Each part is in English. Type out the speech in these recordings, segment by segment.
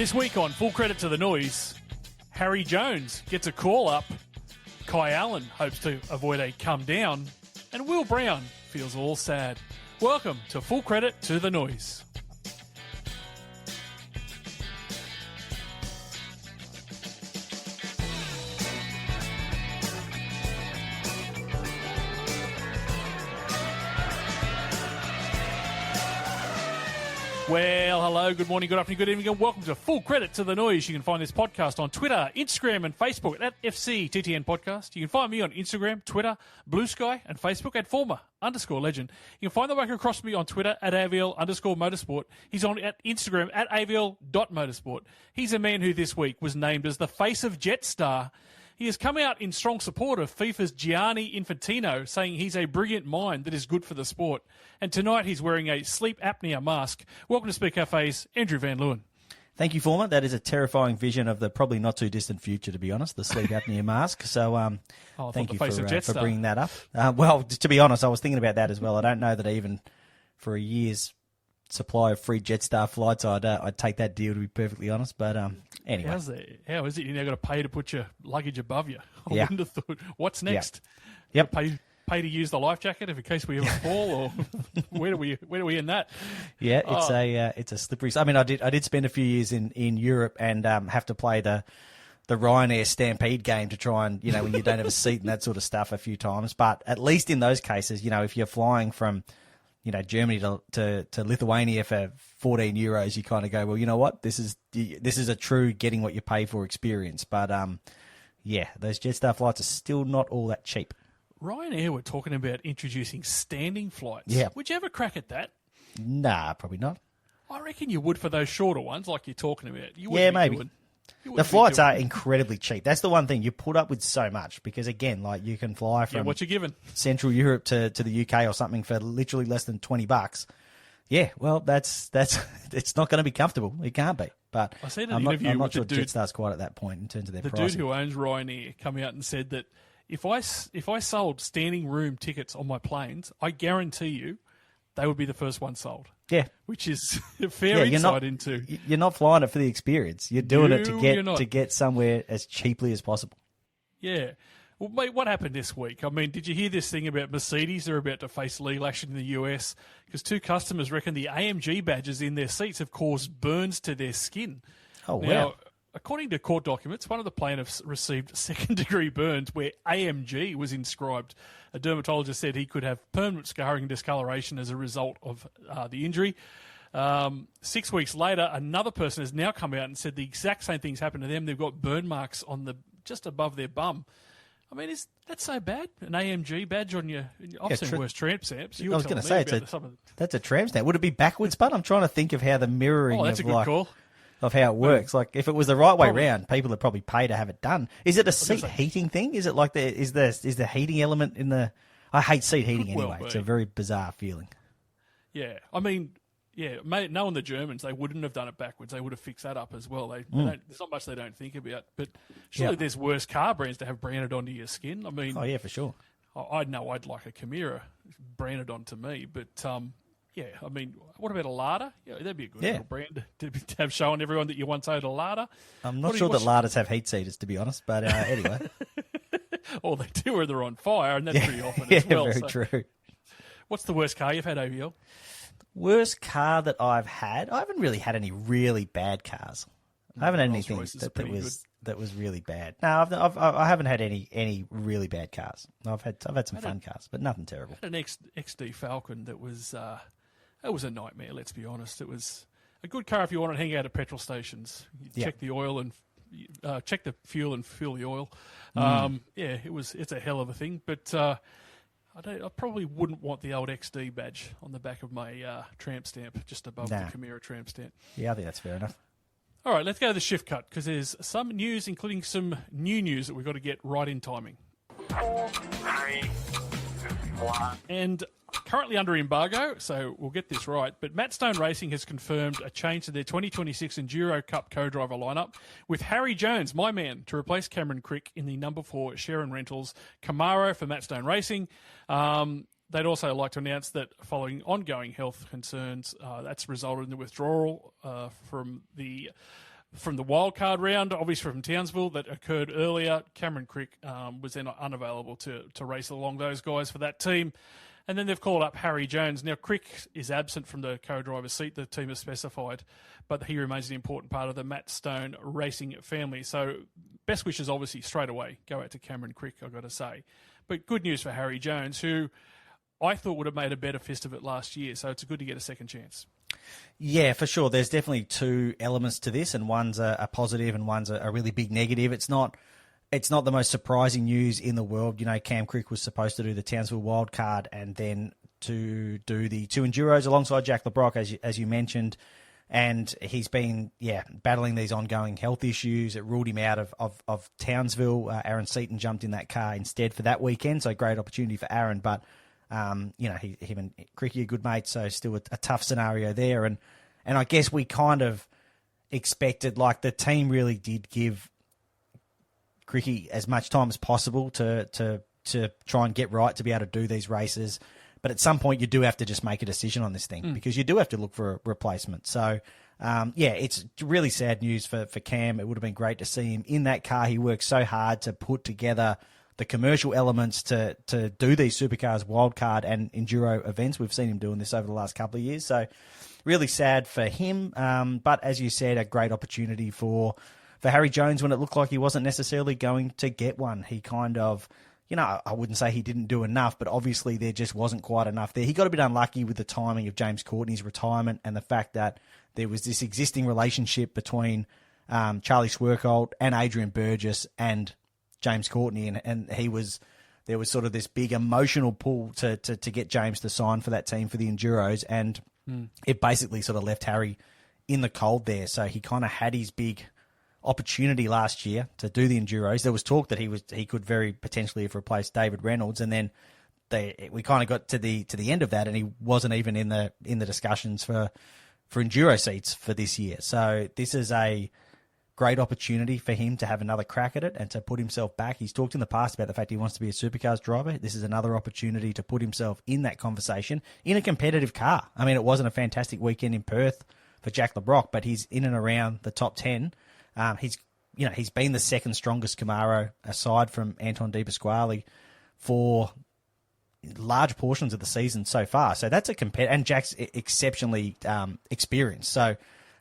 This week on Full Credit to the Noise, Harry Jones gets a call-up, Kai Allen hopes to avoid a come-down, and Will Brown feels all sad. Welcome to Full Credit to the Noise. Well, hello, good morning, good afternoon, good evening, and welcome to Full Credit to the Noise. You can find this podcast on Twitter, Instagram, and Facebook at FCTTN Podcast. You can find me on Instagram, Twitter, Blue Sky, and Facebook at former_legend. You can find the worker across me on Twitter at AVL_motorsport. He's on at Instagram at AVL.motorsport. He's a man who this week was named as the face of Jetstar. He has come out in strong support of FIFA's Gianni Infantino, saying he's a brilliant mind that is good for the sport. And tonight he's wearing a sleep apnea mask. Welcome to Speak Cafe's Andrew Van Leeuwen. Thank you, Former. That is a terrifying vision of the probably not too distant future, to be honest, the sleep apnea mask. So thank you for bringing that up. Well, to be honest, I was thinking about that as well. I don't know that even for a year's supply of free Jetstar flights, I'd take that deal, to be perfectly honest. But anyway. How is it? You now got to pay to put your luggage above you. I Yeah. wouldn't have thought. What's next? Yep. Pay to use the life jacket in case we ever fall, or where do we in that? Yeah, it's a slippery. I mean, I did spend a few years in Europe and have to play the Ryanair Stampede game to try and, when you don't have a seat and that sort of stuff a few times. But at least in those cases, if you're flying from Germany to Lithuania for €14, you kind of go, well, you know what, this is a true getting what you pay for experience. But those Jetstar flights are still not all that cheap. Ryanair were talking about introducing standing flights. Yeah. Would you ever crack at that? Nah, probably not. I reckon you would for those shorter ones, like you're talking about. Maybe. The flights are incredibly cheap. That's the one thing. You put up with so much because, again, like you can fly from what you given? Central Europe to the UK or something for literally less than $20. Yeah, well, that's it's not going to be comfortable. It can't be. But I seen I'm not sure the dude, Jetstar's quite at that point in terms of their pricing. The dude who owns Ryanair come out and said that if I sold standing room tickets on my planes, I guarantee you they would be the first one sold. Yeah. Which is a fair insight into... You're not flying it for the experience. You're doing it to get somewhere as cheaply as possible. Yeah. Well, mate, what happened this week? I mean, did you hear this thing about Mercedes? They're about to face legal action in the US because two customers reckon the AMG badges in their seats have caused burns to their skin. Oh, wow. Now, according to court documents, one of the plaintiffs received second-degree burns where AMG was inscribed. A dermatologist said he could have permanent scarring and discoloration as a result of the injury. 6 weeks later, another person has now come out and said the exact same things happened to them. They've got burn marks on just above their bum. I mean, is that so bad? An AMG badge on your... I've seen worse tramp stamps. I was going to say, that's a tramp stamp. Would it be backwards, bud? I'm trying to think of how the mirroring that's a good call. Of how it works. Like, if it was the right way round, people would probably pay to have it done. Is it a seat heating thing? Is it like is the heating element in the... I hate seat heating anyway. It's a very bizarre feeling. Yeah. I mean, knowing the Germans, they wouldn't have done it backwards. They would have fixed that up as well. They don't, there's not much they don't think about. But surely there's worse car brands to have branded onto your skin. I mean... Oh, yeah, for sure. I know I'd like a Chimera branded onto me, but... yeah, I mean, what about a Lada? Yeah, that'd be a good little brand to have showing everyone that you once owned a Lada. I'm not sure that Ladas have heat seaters, to be honest, but anyway. All they do are they're on fire, and that's pretty often as well. Yeah, very true. What's the worst car you've had, AVL? Worst car that I've had? I haven't really had any really bad cars. I haven't had anything that was really bad. No, I haven't had any really bad cars. I've had some fun cars, but nothing terrible. I had an XD Falcon that was a nightmare. Let's be honest. It was a good car if you want to hang out at petrol stations. You check the oil and check the fuel and fill the oil. It's a hell of a thing. But I probably wouldn't want the old XD badge on the back of my tramp stamp, just above the Chimera tramp stamp. Yeah, I think that's fair enough. All right, let's go to the shift cut because there's some news, including some new news that we've got to get right in timing. 4, 3, 1. And currently under embargo, so we'll get this right, but Matt Stone Racing has confirmed a change to their 2026 Enduro Cup co-driver lineup with Harry Jones, my man, to replace Cameron Crick in the number 4 Sharon Rentals Camaro for Matt Stone Racing. They'd also like to announce that following ongoing health concerns, that's resulted in the withdrawal from the from the wildcard round, obviously from Townsville, that occurred earlier. Cameron Crick was then unavailable to race along those guys for that team. And then they've called up Harry Jones. Now, Crick is absent from the co-driver's seat, the team has specified, but he remains an important part of the Matt Stone racing family. So best wishes, obviously, straight away go out to Cameron Crick, I've got to say. But good news for Harry Jones, who I thought would have made a better fist of it last year. So it's good to get a second chance. Yeah, for sure. There's definitely two elements to this, and one's a positive and one's a really big negative. It's not the most surprising news in the world. You know, Cam Crick was supposed to do the Townsville wildcard and then to do the 2 Enduros alongside Jack LeBrock, as you mentioned. And he's been, battling these ongoing health issues. It ruled him out of Townsville. Aaron Seaton jumped in that car instead for that weekend, so great opportunity for Aaron. But, him and Cricky are good mates, so still a tough scenario there. And I guess we kind of expected, like, the team really did give Cricky as much time as possible to try and get right to be able to do these races. But at some point, you do have to just make a decision on this thing because you do have to look for a replacement. So, it's really sad news for Cam. It would have been great to see him in that car. He worked so hard to put together the commercial elements to do these Supercars wildcard and Enduro events. We've seen him doing this over the last couple of years. So really sad for him. But as you said, a great opportunity for Harry Jones when it looked like he wasn't necessarily going to get one. He kind of, I wouldn't say he didn't do enough, but obviously there just wasn't quite enough there. He got a bit unlucky with the timing of James Courtney's retirement and the fact that there was this existing relationship between Charlie Swerkolt and Adrian Burgess and James Courtney, and there was sort of this big emotional pull to get James to sign for that team for the Enduros, and it basically sort of left Harry in the cold there. So he kind of had his big opportunity last year to do the Enduros. There was talk that he could very potentially have replaced David Reynolds, and then we kind of got to the end of that, and he wasn't even in the discussions for Enduro seats for this year. So this is a great opportunity for him to have another crack at it and to put himself back. He's talked in the past about the fact he wants to be a Supercars driver. This is another opportunity to put himself in that conversation in a competitive car. I mean, it wasn't a fantastic weekend in Perth for Jack LeBrock, but he's in and around the top 10. He's been the second strongest Camaro aside from Anton De Pasquale for large portions of the season so far. So that's and Jack's exceptionally experienced. So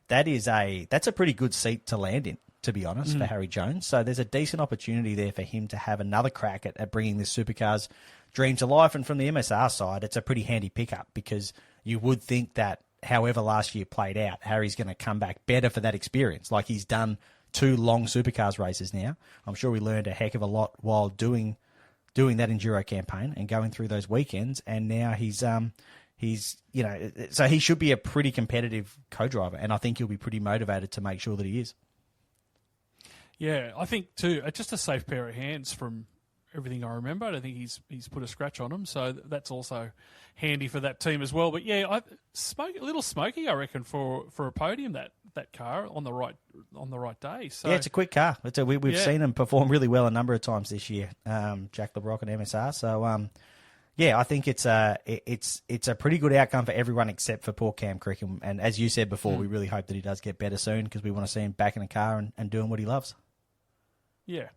that's a pretty good seat to land in, to be honest, for Harry Jones. So there's a decent opportunity there for him to have another crack at bringing this Supercars dream to life. And from the MSR side, it's a pretty handy pickup because you would think that however last year played out, Harry's going to come back better for that experience. Like he's done 2 long Supercars races now. I'm sure we learned a heck of a lot while doing that Enduro campaign and going through those weekends. And now so he should be a pretty competitive co-driver, and I think he'll be pretty motivated to make sure that he is. Yeah, I think too, just a safe pair of hands from everything I remember. I don't think he's put a scratch on him, so that's also handy for that team as well. But yeah, a little smoky, I reckon, for a podium that car on the right day. So yeah, it's a quick car. We've seen him perform really well a number of times this year, Jack LeBrock and MSR. So yeah, I think it's a pretty good outcome for everyone except for poor Cam Crick. And as you said before, we really hope that he does get better soon because we want to see him back in a car and doing what he loves. Yeah.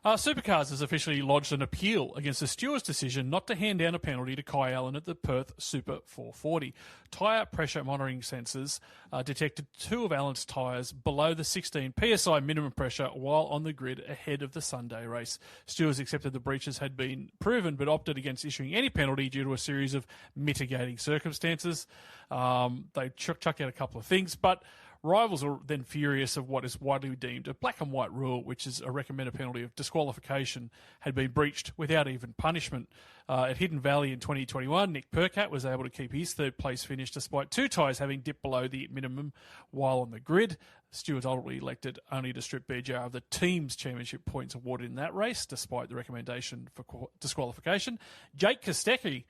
Supercars has officially lodged an appeal against the steward's decision not to hand down a penalty to Kai Allen at the Perth Super 440. Tyre pressure monitoring sensors detected 2 of Allen's tyres below the 16 PSI minimum pressure while on the grid ahead of the Sunday race. Stewards accepted the breaches had been proven but opted against issuing any penalty due to a series of mitigating circumstances. They chucked out a couple of things, but rivals are then furious of what is widely deemed a black and white rule, which is a recommended penalty of disqualification, had been breached without even punishment. At Hidden Valley in 2021, Nick Percat was able to keep his third place finish despite 2 tyres having dipped below the minimum while on the grid. Stewards ultimately elected only to strip BJR of the team's championship points awarded in that race, despite the recommendation for disqualification. Jake Kostecki,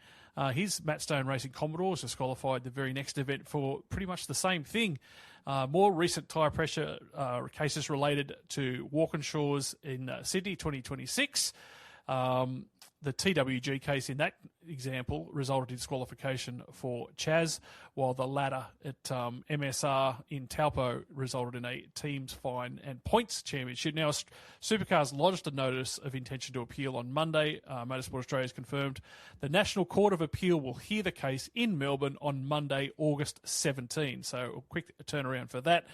his Matt Stone Racing Commodore, was disqualified the very next event for pretty much the same thing. More recent tyre pressure cases related to Walkinshaw's in Sydney 2026. the TWG case in that example resulted in disqualification for Chaz, while the latter at MSR in Taupo resulted in a team's fine and points championship. Now, Supercars lodged a notice of intention to appeal on Monday. Motorsport Australia has confirmed the National Court of Appeal will hear the case in Melbourne on Monday, August 17. So a quick turnaround for that.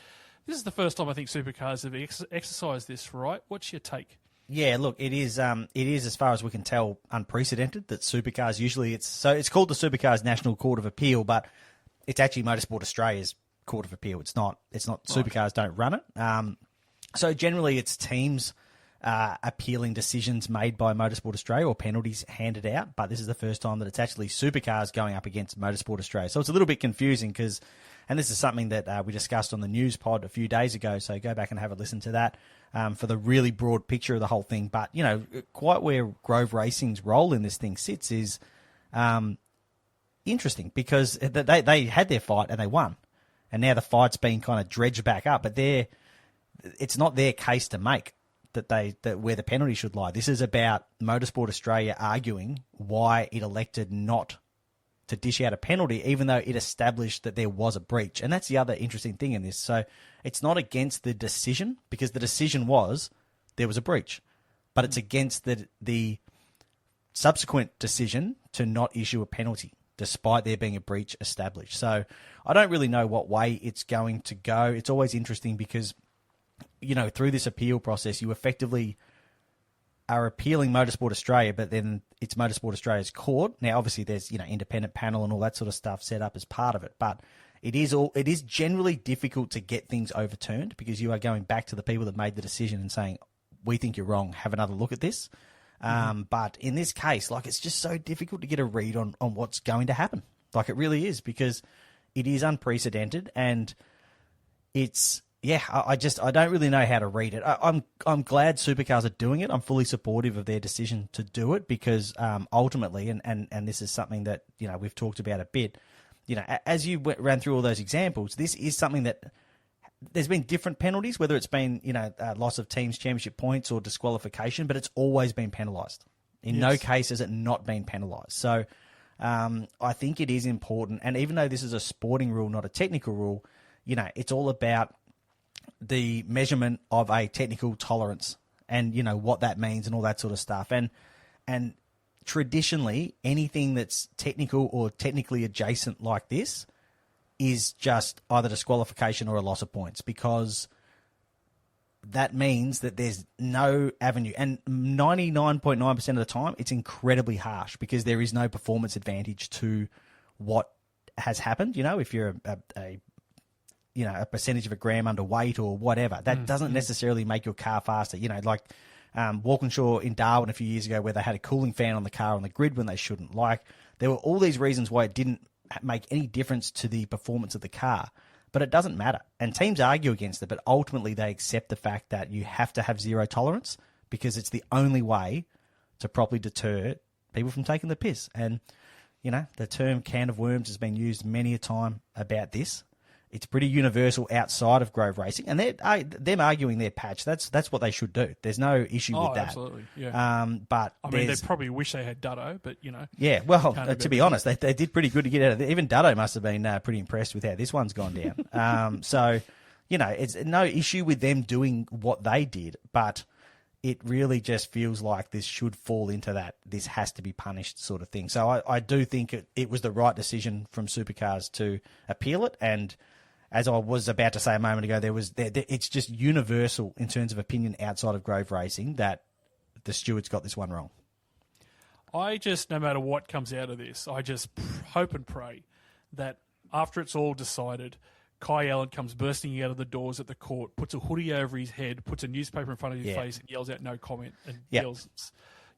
This is the first time I think Supercars have exercised this, right? What's your take? Yeah, look, it is as far as we can tell unprecedented that Supercars usually it's called the Supercars National Court of Appeal, but it's actually Motorsport Australia's Court of Appeal. It's not right. Supercars don't run it. So generally it's teams appealing decisions made by Motorsport Australia or penalties handed out, but this is the first time that it's actually Supercars going up against Motorsport Australia. So it's a little bit confusing because, and this is something that we discussed on the news pod a few days ago, so go back and have a listen to that for the really broad picture of the whole thing. But, you know, quite where Grove Racing's role in this thing sits is interesting because they had their fight and they won. And now the fight's been kind of dredged back up, but it's not their case to make that where the penalty should lie. This is about Motorsport Australia arguing why it elected not to dish out a penalty, even though it established that there was a breach. And that's the other interesting thing in this. So it's not against the decision, because the decision was there was a breach, but it's against the subsequent decision to not issue a penalty, despite there being a breach established. So I don't really know what way it's going to go. It's always interesting because, you know, through this appeal process, you effectively are appealing Motorsport Australia, but then it's Motorsport Australia's court. Now, obviously, there's, you know, independent panel and all that sort of stuff set up as part of it, but it is generally difficult to get things overturned because you are going back to the people that made the decision and saying, we think you're wrong, have another look at this. But in this case, like, it's just so difficult to get a read on what's going to happen. Like, it really is, because it is unprecedented, and it's, yeah, I don't really know how to read it. I'm glad Supercars are doing it. I'm fully supportive of their decision to do it because ultimately, and this is something that, you know, we've talked about a bit, you know, as you ran through all those examples, this is something that there's been different penalties, whether it's been, you know, loss of teams championship points or disqualification, but it's always been penalised. In no case has it not been penalised. So I think it is important. And even though this is a sporting rule, not a technical rule, you know, it's all about the measurement of a technical tolerance and, you know, what that means and all that sort of stuff. And traditionally, anything that's technical or technically adjacent like this is just either disqualification or a loss of points, because that means that there's no avenue. And 99.9% of the time, it's incredibly harsh because there is no performance advantage to what has happened. You know, if you're a percentage of a gram underweight or whatever, that doesn't necessarily make your car faster. You know, like Walkinshaw in Darwin a few years ago, where they had a cooling fan on the car on the grid when they shouldn't. Like, there were all these reasons why it didn't make any difference to the performance of the car, but it doesn't matter. And teams argue against it, but ultimately they accept the fact that you have to have zero tolerance because it's the only way to properly deter people from taking the piss. And, you know, the term can of worms has been used many a time about this. It's pretty universal outside of Grove Racing, and them arguing their patch. That's what they should do. There's no issue with that. Absolutely, yeah. But I mean, they probably wish they had Dutto, but, you know. Yeah, well, to be honest, they did pretty good to get out of it. Even Dutto must have been pretty impressed with how this one's gone down. So, you know, it's no issue with them doing what they did, but it really just feels like this should fall into that this has to be punished sort of thing. So I do think it was the right decision from Supercars to appeal it, and as I was about to say a moment ago, it's just universal in terms of opinion outside of Grove Racing that the stewards got this one wrong. I just, no matter what comes out of this, I just hope and pray that after it's all decided, Kai Allen comes bursting out of the doors at the court, puts a hoodie over his head, puts a newspaper in front of his face, and yells out "no comment," and yells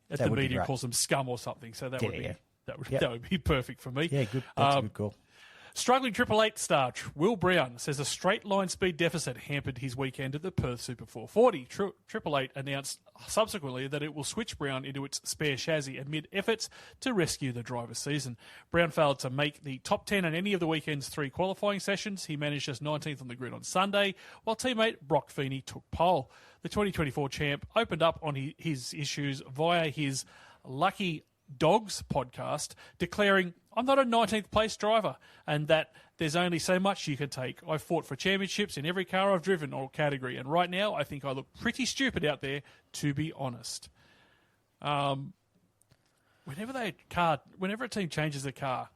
at the media and calls them scum or something. So that would be perfect for me. Yeah, good. That's a good call. Struggling Triple Eight star Will Brown says a straight line speed deficit hampered his weekend at the Perth Super 440. Triple Eight announced subsequently that it will switch Brown into its spare chassis amid efforts to rescue the driver's season. Brown failed to make the top 10 in any of the weekend's 3 qualifying sessions. He managed just 19th on the grid on Sunday, while teammate Brock Feeney took pole. The 2024 champ opened up on his issues via his Lucky Dogs podcast declaring, I'm not a 19th place driver and that there's only so much you can take. I've fought for championships in every car I've driven or category, and right now I think I look pretty stupid out there, to be honest. Whenever a team changes their car,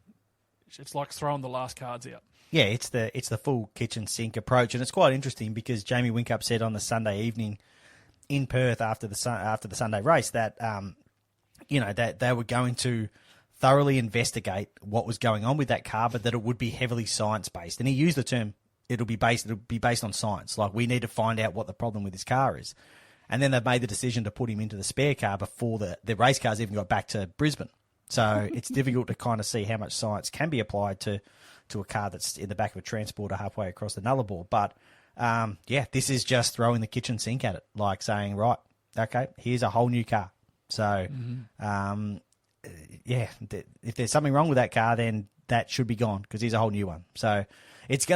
it's like throwing the last cards out. Yeah, it's the full kitchen sink approach, and it's quite interesting because Jamie Whincup said on the Sunday evening in Perth after the Sunday race that that they were going to thoroughly investigate what was going on with that car, but that it would be heavily science based. And he used the term it'll be based on science. Like, we need to find out what the problem with this car is. And then they've made the decision to put him into the spare car before the race cars even got back to Brisbane. So it's difficult to kind of see how much science can be applied to a car that's in the back of a transporter halfway across the nullarbor. But, this is just throwing the kitchen sink at it, like saying, right, okay, here's a whole new car. So, if there's something wrong with that car, then that should be gone because here's a whole new one. So it's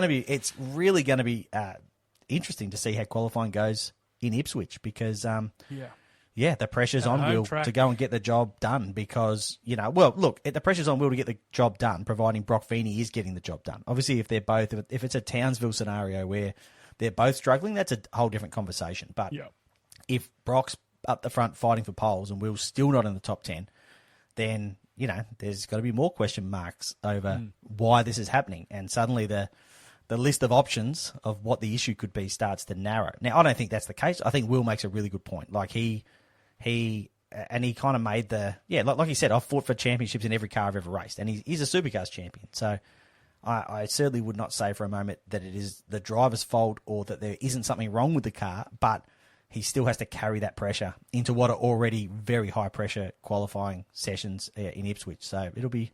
really going to be interesting to see how qualifying goes in Ipswich because, the pressure's on Will to go and get the job done because, the pressure's on Will to get the job done, providing Brock Feeney is getting the job done. Obviously, if it's a Townsville scenario where they're both struggling, that's a whole different conversation. But if Brock's up the front fighting for poles and Will's still not in the top 10, then, there's got to be more question marks over why this is happening. And suddenly the list of options of what the issue could be starts to narrow. Now, I don't think that's the case. I think Will makes a really good point. Like, he kind of made like he said, I've fought for championships in every car I've ever raced, and he's a Supercars champion. So I certainly would not say for a moment that it is the driver's fault or that there isn't something wrong with the car, but he still has to carry that pressure into what are already very high pressure qualifying sessions in Ipswich. So it'll be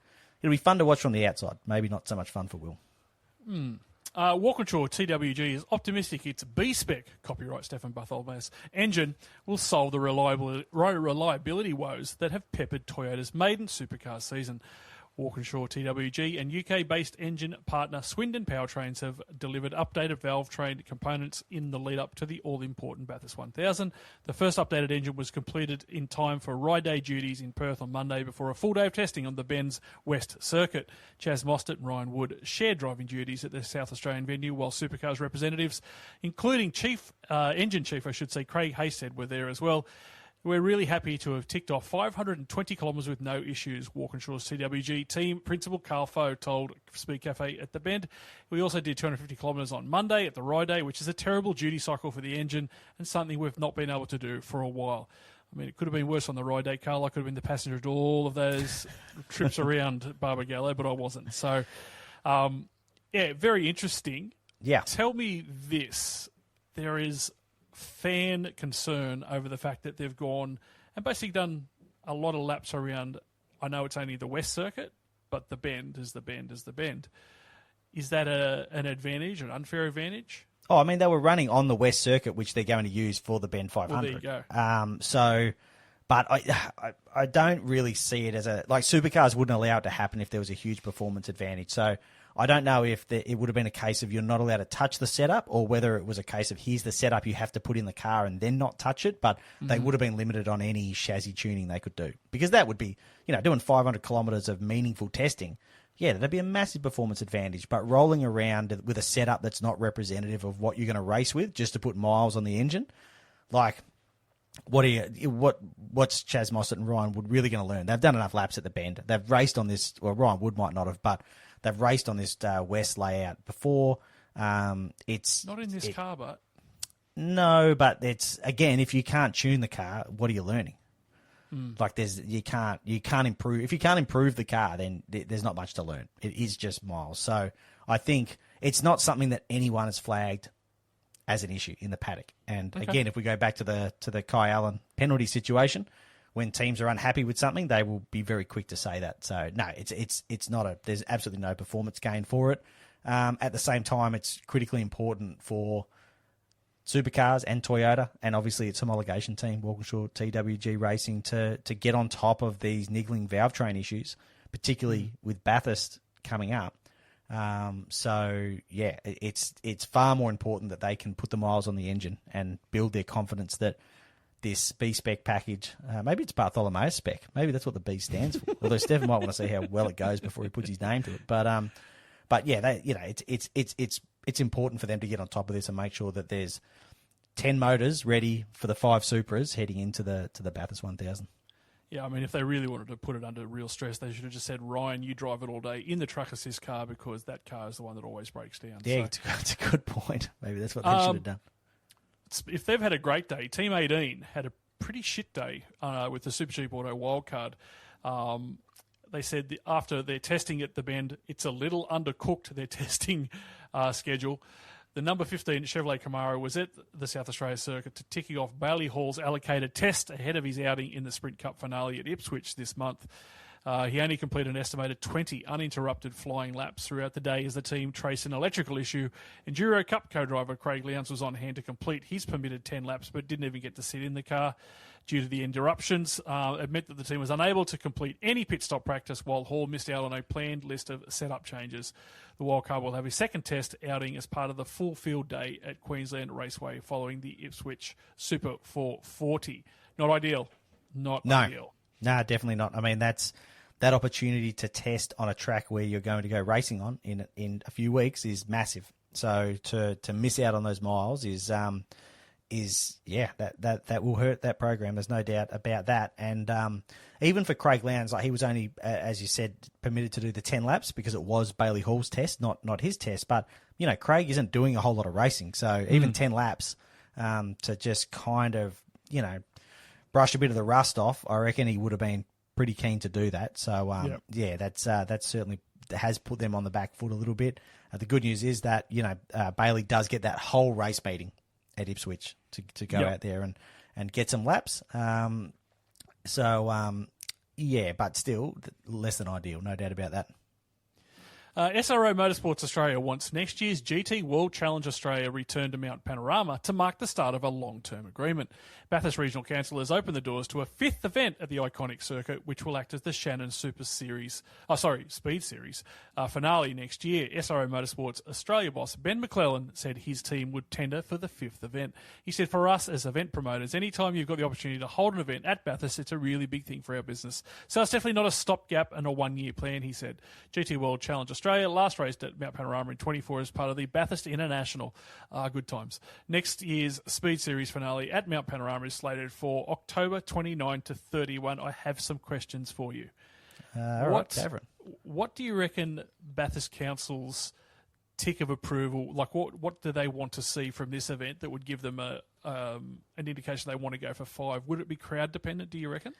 fun to watch from the outside. Maybe not so much fun for Will. Walkinshaw TWG is optimistic its B-spec, copyright Stefan Bartholomew's, engine will solve the reliability woes that have peppered Toyota's maiden supercar season. Walkinshaw TWG and UK-based engine partner Swindon Powertrains have delivered updated valve train components in the lead-up to the all-important Bathurst 1000. The first updated engine was completed in time for ride day duties in Perth on Monday before a full day of testing on the Ben's West Circuit. Chaz Mostert and Ryan Wood shared driving duties at the South Australian venue, while Supercars representatives, including engine chief, Craig Haystead, were there as well. We're really happy to have ticked off 520 kilometres with no issues, Walkinshaw's TWG team principal Carl Foe told Speed Cafe at the Bend. We also did 250 kilometres on Monday at the ride day, which is a terrible duty cycle for the engine and something we've not been able to do for a while. I mean, it could have been worse on the ride day, Carl. I could have been the passenger at all of those trips around Barbagallo, but I wasn't. So, very interesting. Yeah. Tell me this. There is fan concern over the fact that they've gone and basically done a lot of laps around, I know it's only the West Circuit, but the Bend is the Bend is the Bend. Is that an advantage, an unfair advantage? Oh, I mean, they were running on the West Circuit, which they're going to use for the Bend 500. Well, there you go. But I don't really see it as Supercars wouldn't allow it to happen if there was a huge performance advantage. So I don't know if it would have been a case of you're not allowed to touch the setup or whether it was a case of here's the setup you have to put in the car and then not touch it. But they would have been limited on any chassis tuning they could do because that would be, doing 500 kilometres of meaningful testing. Yeah, that'd be a massive performance advantage. But rolling around with a setup that's not representative of what you're going to race with just to put miles on the engine, what's Chaz Mostert and Ryan Wood really going to learn? They've done enough laps at the Bend. They've raced on this, well, Ryan Wood might not have, but they've raced on this West layout before. It's not in this car, but no, but it's again, if you can't tune the car, what are you learning? You can't improve. If you can't improve the car, then there's not much to learn. It is just miles. So I think it's not something that anyone has flagged as an issue in the paddock. And again, if we go back to the Kai Allen penalty situation, when teams are unhappy with something, they will be very quick to say that. So no, it's not there's absolutely no performance gain for it. At the same time, it's critically important for Supercars and Toyota, and obviously its homologation team, Walkinshaw TWG Racing, to get on top of these niggling valve train issues, particularly with Bathurst coming up. It's far more important that they can put the miles on the engine and build their confidence that this B spec package. Maybe it's Bartholomew spec. Maybe that's what the B stands for. Although Stephen might want to see how well it goes before he puts his name to it. But yeah, it's important for them to get on top of this and make sure that there's 10 motors ready for the 5 Supras heading into the Bathurst 1000. Yeah, I mean, if they really wanted to put it under real stress, they should have just said, Ryan, you drive it all day in the truck assist car because that car is the one that always breaks down. Yeah, so, it's a good point. Maybe that's what they should have done. If they've had a great day, Team 18 had a pretty shit day with the Super Cheap Auto wildcard. They said after their testing at the Bend, it's a little undercooked, their testing schedule. The number 15 Chevrolet Camaro was at the South Australia circuit to ticking off Bailey Hall's allocated test ahead of his outing in the Sprint Cup finale at Ipswich this month. He only completed an estimated 20 uninterrupted flying laps throughout the day as the team traced an electrical issue. Enduro Cup co-driver Craig Lowndes was on hand to complete his permitted 10 laps but didn't even get to sit in the car due to the interruptions. It meant that the team was unable to complete any pit stop practice while Hall missed out on a planned list of setup changes. The wildcard will have his second test outing as part of the full field day at Queensland Raceway following the Ipswich Super 440. Not ideal. Ideal. No, definitely not. I mean, that opportunity to test on a track where you're going to go racing on in a few weeks is massive. So to miss out on those miles is that will hurt that program. There's no doubt about that. And even for Craig Lowndes, like he was only, as you said, permitted to do the 10 laps because it was Bailey Hall's test, not his test. But Craig isn't doing a whole lot of racing, so even 10 laps to just kind of brush a bit of the rust off, I reckon he would have been pretty keen to do that. So that's certainly has put them on the back foot a little bit. The good news is that Bailey does get that whole race meeting at Ipswich to go out there and get some laps. But still less than ideal, no doubt about that. SRO Motorsports Australia wants next year's GT World Challenge Australia return to Mount Panorama to mark the start of a long-term agreement. Bathurst Regional Council has opened the doors to a 5th event at the iconic circuit, which will act as the Shannon Speed Series finale next year. SRO Motorsports Australia boss Ben McClellan said his team would tender for the 5th event. He said, for us as event promoters, anytime you've got the opportunity to hold an event at Bathurst, it's a really big thing for our business. So it's definitely not a stopgap and a one-year plan, he said. GT World Challenge Australia last raced at Mount Panorama in 24 as part of the Bathurst International. Good times. Next year's Speed Series finale at Mount Panorama is slated for October 29 to 31. I have some questions for you. What do you reckon Bathurst Council's tick of approval, like what do they want to see from this event that would give them an indication they want to go for 5? Would it be crowd dependent, do you reckon?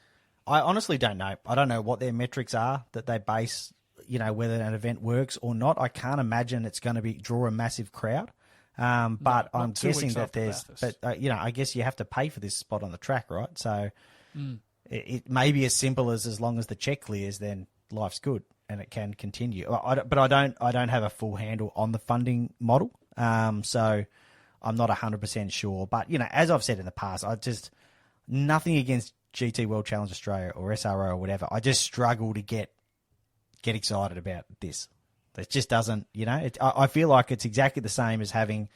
I honestly don't know. I don't know what their metrics are that they base whether an event works or not. I can't imagine it's going to draw a massive crowd. But I'm guessing that I guess you have to pay for this spot on the track, right? So it may be as simple as long as the check clears, then life's good and it can continue. But I don't have a full handle on the funding model. So I'm not 100% sure. But, as I've said in the past, nothing against GT World Challenge Australia or SRO or whatever. I just struggle to get excited about this. It just doesn't, I feel like it's exactly the same as having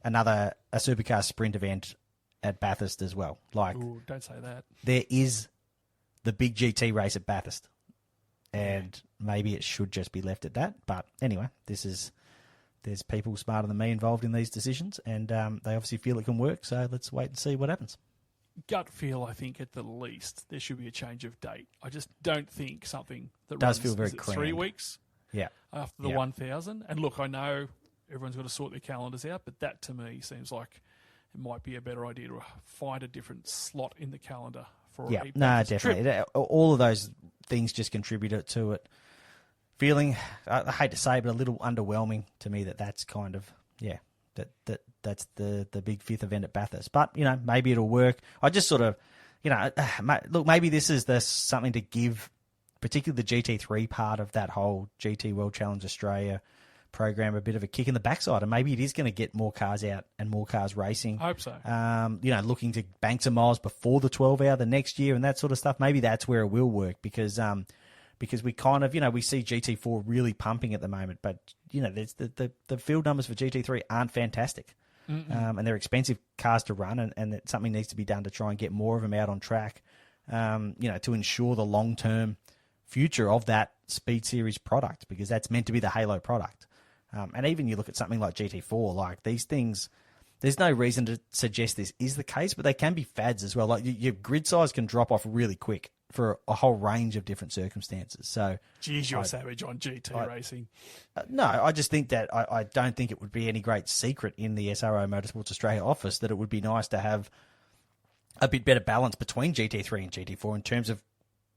a Supercars sprint event at Bathurst as well. Like, ooh, don't say that. There is the big GT race at Bathurst, and maybe it should just be left at that. But anyway, there's people smarter than me involved in these decisions, and they obviously feel it can work. So let's wait and see what happens. Gut feel, I think at the least there should be a change of date. I just don't think something that does runs, feel very 3 weeks. Yeah. After the 1,000. And look, I know everyone's got to sort their calendars out, but that to me seems like it might be a better idea to find a different slot in the calendar for a definitely. trip. All of those things just contributed to it feeling, I hate to say it, but a little underwhelming to me that's kind of, that's the big 5th event at Bathurst. But, maybe it'll work. I just sort of, look, maybe this is something to give particularly the GT3 part of that whole GT World Challenge Australia program a bit of a kick in the backside, and maybe it is going to get more cars out and more cars racing. I hope so. Looking to bank some miles before the 12 hour the next year and that sort of stuff. Maybe that's where it will work because we kind of, we see GT4 really pumping at the moment, but, there's the field numbers for GT3 aren't fantastic. and they're expensive cars to run, and that something needs to be done to try and get more of them out on track, to ensure the long-term future of that Speed Series product, because that's meant to be the halo product. And even you look at something like GT4, like these things, there's no reason to suggest this is the case, but they can be fads as well. Like your grid size can drop off really quick for a whole range of different circumstances. So, geez, you're savage on GT racing. No, I just think that I don't think it would be any great secret in the SRO Motorsports Australia office that it would be nice to have a bit better balance between GT3 and GT4 in terms of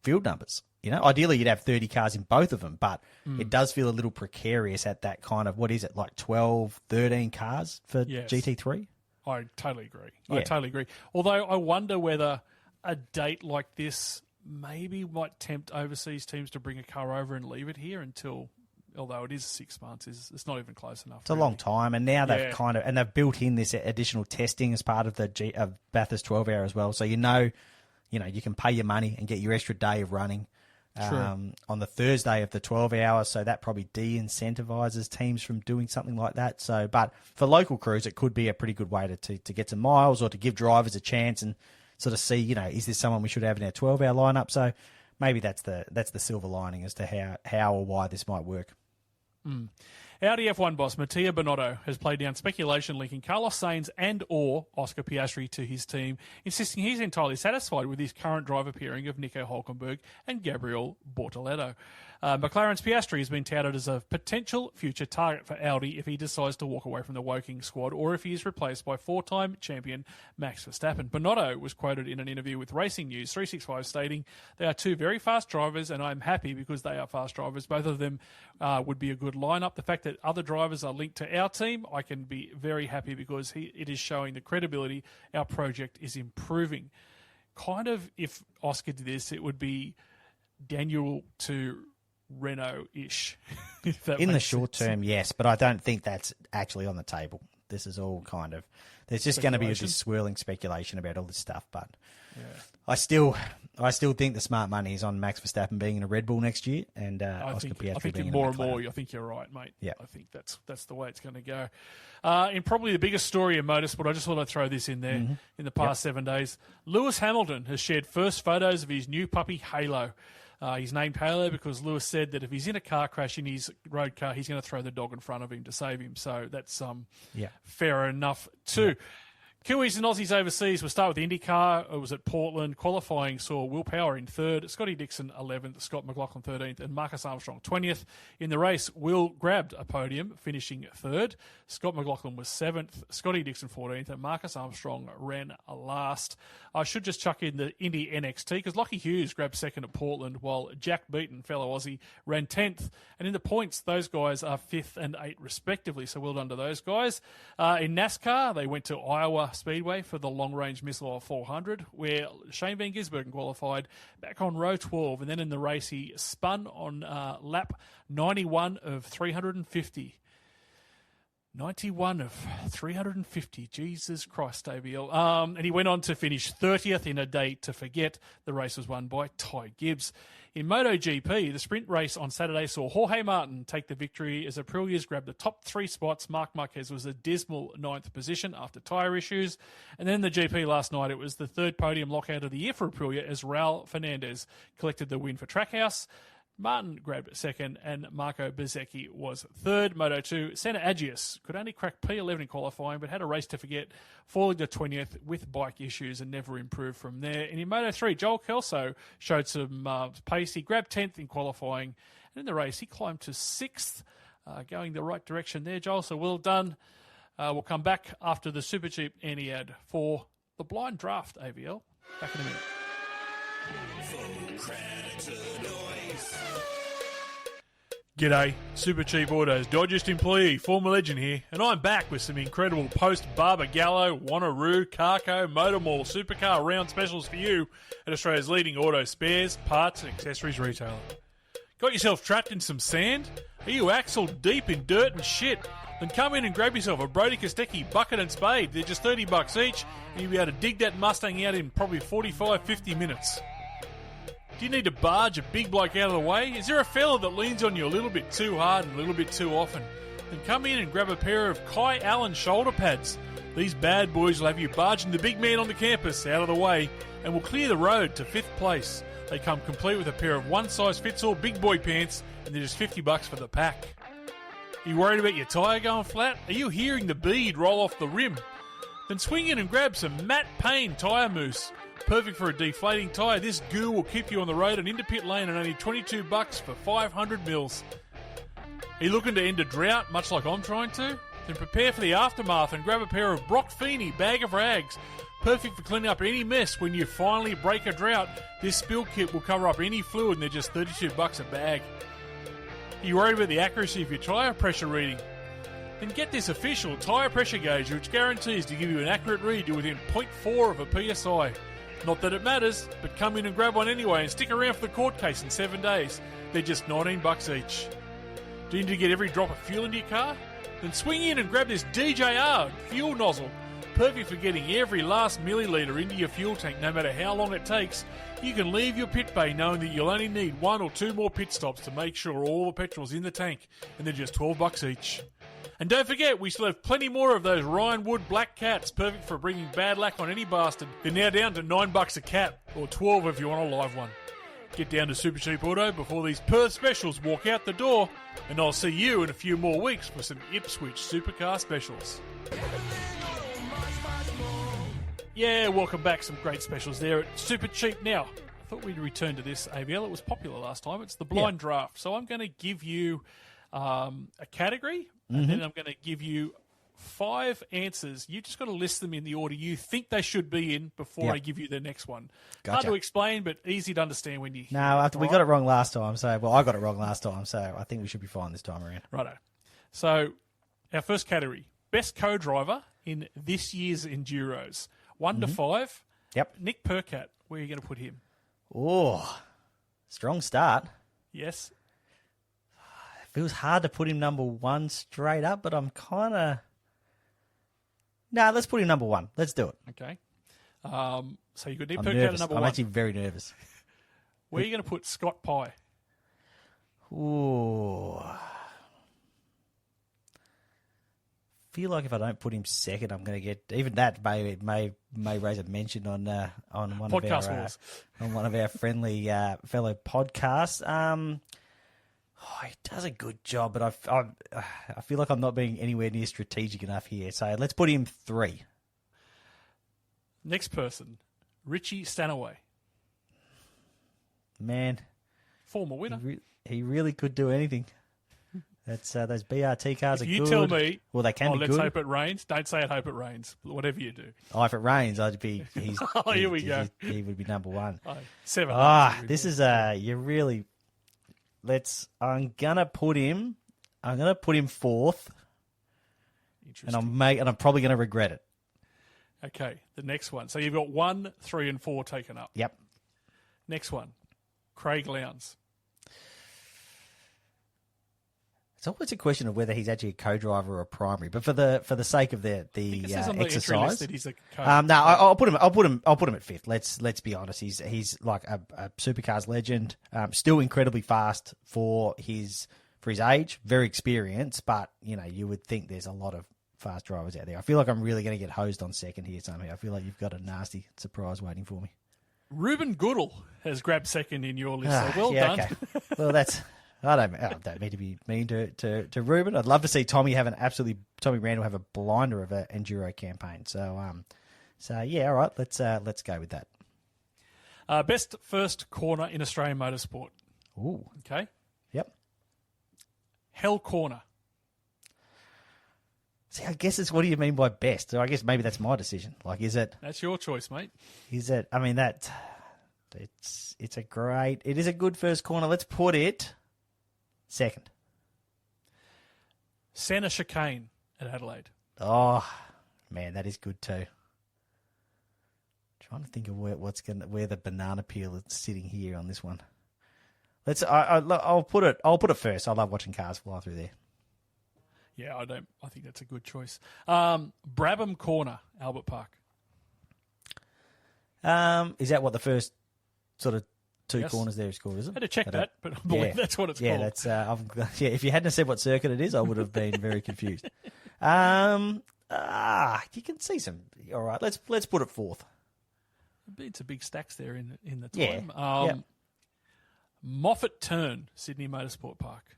field numbers. Ideally you'd have 30 cars in both of them, but it does feel a little precarious at that kind of, what is it, like 12, 13 cars for GT3? I totally agree. Yeah. I totally agree. Although I wonder whether a date like this maybe might tempt overseas teams to bring a car over and leave it here until, although it is 6 months, it's not even close enough. It's a long time, and now they've they've built in this additional testing as part of the of Bathurst 12 hour as well. So you can pay your money and get your extra day of running on the Thursday of the 12 hours. So that probably de-incentivizes teams from doing something like that. So, but for local crews, it could be a pretty good way to get some miles or to give drivers a chance and sort of see, is this someone we should have in our 12-hour lineup? So maybe that's the silver lining as to how or why this might work. Audi F1 boss Mattia Binotto has played down speculation linking Carlos Sainz and or Oscar Piastri to his team, insisting he's entirely satisfied with his current driver pairing of Nico Hülkenberg and Gabriel Bortoleto. McLaren's Piastri has been touted as a potential future target for Audi if he decides to walk away from the Woking squad or if he is replaced by four-time champion Max Verstappen. Binotto was quoted in an interview with Racing News 365 stating, "They are two very fast drivers and I'm happy because they are fast drivers. Both of them would be a good lineup. The fact that other drivers are linked to our team, I can be very happy because it is showing the credibility our project is improving." Kind of, if Oscar did this, it would be Daniel to Renault-ish. In the short term, yes, but I don't think that's actually on the table. This is all kind of, there's just going to be this swirling speculation about all this stuff, but I still think the smart money is on Max Verstappen being in a Red Bull next year and Oscar Piastri being in a McLaren. And more. I think you're right, mate. Yeah. I think that's the way it's going to go. In probably the biggest story in motorsport, I just thought I'd throw this in there. In the past 7 days, Lewis Hamilton has shared first photos of his new puppy Halo. He's named Halo because Lewis said that if he's in a car crash in his road car, he's going to throw the dog in front of him to save him. So that's fair enough too. Yeah. Kiwis and Aussies overseas. We'll start with IndyCar. It was at Portland. Qualifying saw Will Power in third, Scotty Dixon 11th, Scott McLaughlin 13th, and Marcus Armstrong 20th. In the race, Will grabbed a podium, finishing third. Scott McLaughlin was 7th, Scotty Dixon 14th, and Marcus Armstrong ran last. I should just chuck in the Indy NXT because Lockie Hughes grabbed second at Portland, while Jack Beaton, fellow Aussie, ran 10th. And in the points, those guys are 5th and 8th respectively, so well done to those guys. In NASCAR, they went to Iowa Speedway for the long-range Missile 400, where Shane Van Gisbergen qualified back on row 12, and then in the race he spun on lap 91 of 350. 91 of 350. Jesus Christ, AVL. And he went on to finish 30th in a day to forget. The race was won by Ty Gibbs. In MotoGP, the sprint race on Saturday saw Jorge Martin take the victory as Aprilia's grabbed the top 3 spots. Marc Marquez was a dismal 9th position after tyre issues. And then in the GP last night, it was the third podium lockout of the year for Aprilia as Raul Fernandez collected the win for Trackhouse. Martin grabbed second and Marco Bezzecchi was third. Moto2, Senna Agius could only crack P11 in qualifying but had a race to forget, falling to 20th with bike issues and never improved from there. And in Moto3, Joel Kelso showed some pace. He grabbed 10th in qualifying, and in the race he climbed to 6th, going the right direction there, Joel, so well done. We'll come back after the Super Cheap Annie ad for the blind draft, AVL. Back in a minute. Full credit to the noise. G'day, Super Cheap Autos, Digest employee, former legend here, and I'm back with some incredible post-Barber Gallo, Wanneroo, Carco, Motor Mall, Supercar round specials for you at Australia's leading auto spares, parts and accessories retailer. Got yourself trapped in some sand? Are you axle deep in dirt and shit? Then come in and grab yourself a Brody Kostecki bucket and spade. They're just $30 each, and you'll be able to dig that Mustang out in probably 45-50 minutes. Do you need to barge a big bloke out of the way? Is there a fella that leans on you a little bit too hard and a little bit too often? Then come in and grab a pair of Kai Allen shoulder pads. These bad boys will have you barging the big man on the campus out of the way and will clear the road to 5th place. They come complete with a pair of one-size-fits-all big boy pants, and they're just $50 for the pack. Are you worried about your tyre going flat? Are you hearing the bead roll off the rim? Then swing in and grab some Matt Payne tyre mousse. Perfect for a deflating tyre, this goo will keep you on the road and into pit lane at only $22 for 500 mils. Are you looking to end a drought, much like I'm trying to? Then prepare for the aftermath and grab a pair of Brock Feeney bag of rags. Perfect for cleaning up any mess when you finally break a drought. This spill kit will cover up any fluid and they're just $32 a bag. Are you worried about the accuracy of your tyre pressure reading? Then get this official tyre pressure gauge, which guarantees to give you an accurate read to within 0.4 of a PSI. Not that it matters, but come in and grab one anyway and stick around for the court case in 7 days. They're just $19 each. Do you need to get every drop of fuel into your car? Then swing in and grab this DJR fuel nozzle. Perfect for getting every last milliliter into your fuel tank no matter how long it takes. You can leave your pit bay knowing that you'll only need 1 or 2 more pit stops to make sure all the petrol's in the tank, and they're just $12 each. And don't forget, we still have plenty more of those Ryan Wood Black Cats, perfect for bringing bad luck on any bastard. They're now down to $9 a cat, or $12 if you want a live one. Get down to Super Cheap Auto before these Perth specials walk out the door, and I'll see you in a few more weeks for some Ipswich Supercar specials. Yeah, welcome back. Some great specials there at Super Cheap. Now, I thought we'd return to this AVL. It was popular last time. It's the blind draft. So I'm going to give you a category, and then I'm going to give you 5 answers. You just got to list them in the order you think they should be in before I give you the next one. Gotcha. Hard to explain, but easy to understand when you hear No, we got it wrong last time. I got it wrong last time, so I think we should be fine this time around. Righto. So our first category, best co-driver in this year's Enduros. 1 to 5. Yep. Nick Percat, where are you going to put him? Oh, strong start. Yes. It feels hard to put him number 1 straight up, but I'm kind of... No, let's put him number 1. Let's do it. Okay. So you've got Nick I'm Percat nervous. at number I'm 1. actually very nervous. Where are you going to put Scott Pye? Ooh. Feel like if I don't put him second, I'm going to get even that may raise a mention on one Podcast of our Wars. on one of our friendly fellow podcasts. He does a good job, but I feel like I'm not being anywhere near strategic enough here. So let's put him 3. Next person, Richie Stanaway. Man, Former winner. he really could do anything. That's those BRT cars If are you good. tell me, Well, they can be let's good. hope it rains. Don't say it, hope it rains. Whatever you do. If it rains, I'd be. Here we go. He would be number 1. 7. This is you really. I'm gonna put him 4th, and I'm probably gonna regret it. Okay, the next one. So you've got 1, 3, and 4 taken up. Yep. Next one, Craig Lowndes. It's always a question of whether he's actually a co-driver or a primary, but for the sake of the It says on the entry list exercise, that he's a no, I'll put him at 5th. Let's be honest. He's like a Supercars legend, still incredibly fast for his age, very experienced, but you would think there's a lot of fast drivers out there. I feel like I'm really going to get hosed on second here somehow. I feel like you've got a nasty surprise waiting for me. Ruben Goodall has grabbed second in your list. So well done. Okay. Well, that's. I don't mean to be mean to Ruben. I'd love to see Tommy Randall have a blinder of an enduro campaign. So yeah, all right. Let's go with that. Best first corner in Australian motorsport. Ooh. Okay. Yep. Hell Corner. See, I guess it's what do you mean by best? So I guess maybe that's my decision. Like, is it? That's your choice, mate. Is it? I mean it is a good first corner. Let's put it second. Senna Chicane at Adelaide. Oh man, that is good too. Trying to think of where the banana peel is sitting here on this one. I'll put it first. I love watching cars fly through there. Yeah, I think that's a good choice. Brabham Corner, Albert Park. Is that what the first sort of 2 Yes. corners there is called, is it? I had to check that, but I believe that's what it's called. That's if you hadn't said what circuit it is, I would have been very confused. I You can see some. All right, let's put it fourth. It's a big stacks there in the Yeah. time. Moffat Turn, Sydney Motorsport Park.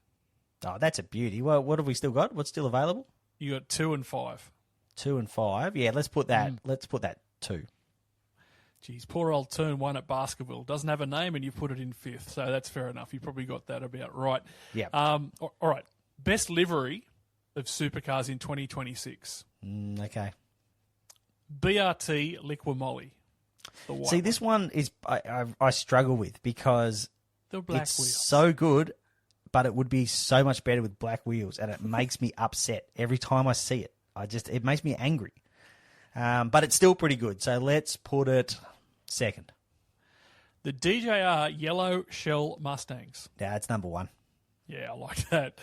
Oh, that's a beauty. Well, what have we still got? What's still available? You got 2 and 5. 2 and 5. Yeah, let's put that. Let's put that 2. Geez, poor old Turn 1 at Baskerville. Doesn't have a name and you put it in 5th, so that's fair enough. You probably got that about right. Yeah. All right. Best livery of Supercars in 2026. Okay. BRT Liquimolli. The white See, this one is I struggle with because the black it's wheels. so good, but it would be so much better with black wheels, and it makes me upset every time I see it. It makes me angry. But it's still pretty good, so let's put it second. The DJR Yellow Shell Mustangs. Yeah, it's number 1. Yeah, I like that.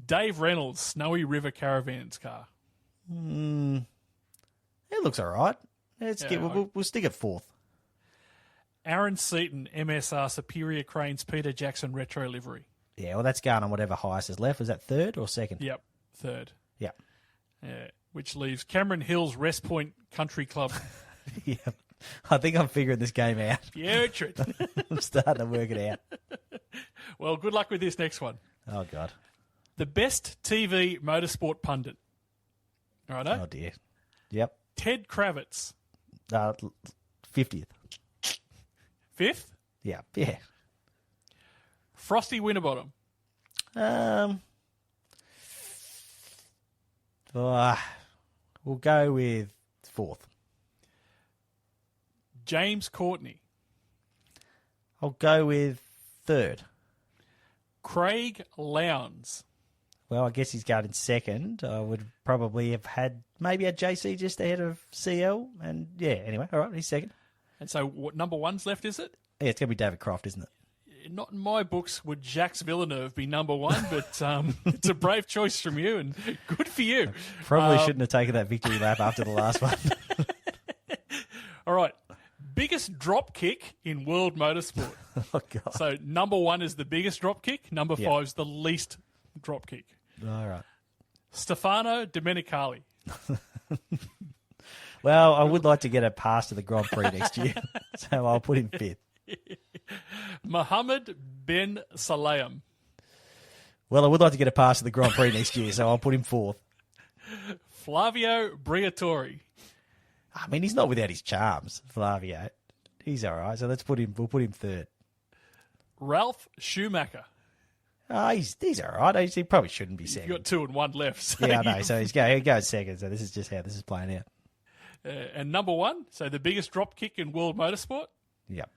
Dave Reynolds, Snowy River Caravans car. It looks all right. We'll stick it fourth. Aaron Seaton, MSR Superior Cranes Peter Jackson Retro Livery. Yeah, well, that's going on whatever highest is left. Is that third or second? Yep, third. Yeah. Yeah, which leaves Cameron Hills Rest Point Country Club. Yeah. I think I'm figuring this game out. Putrid. I'm starting to work it out. Well, good luck with this next one. Oh, God. The best TV motorsport pundit. All right, Oh, dear. Yep. Ted Kravitz. 50th. 5th. Yeah. Frosty Winterbottom. We'll go with fourth. James Courtney. I'll go with third. Craig Lowndes. Well, I guess he's going in second. I would probably have had JC just ahead of CL. And yeah, anyway, all right, he's second. And so what number 1's left, is it? Yeah, it's going to be David Croft, isn't it? Not in my books would Jacques Villeneuve be number 1, but it's a brave choice from you, and good for you. Probably shouldn't have taken that victory lap after the last one. All right. Biggest drop kick in world motorsport. Oh, God. So number 1 is the biggest drop kick. Number 5 is the least drop kick. All right. Stefano Domenicali. Well, I would like to get a pass to the Grand Prix next year, so I'll put him 5th. Mohammed Ben Salayem. Well, I would like to get a pass to the Grand Prix next year, so I'll put him 4th. Flavio Briatore. I mean, he's not without his charms, Flavio. He's all right, so we'll put him 3rd. Ralph Schumacher. He's all right. He probably shouldn't be second. You've got 2 and 1 left. So Yeah, I know. So he goes second. So this is just how this is playing out. And number 1, so the biggest drop kick in world motorsport, Yep.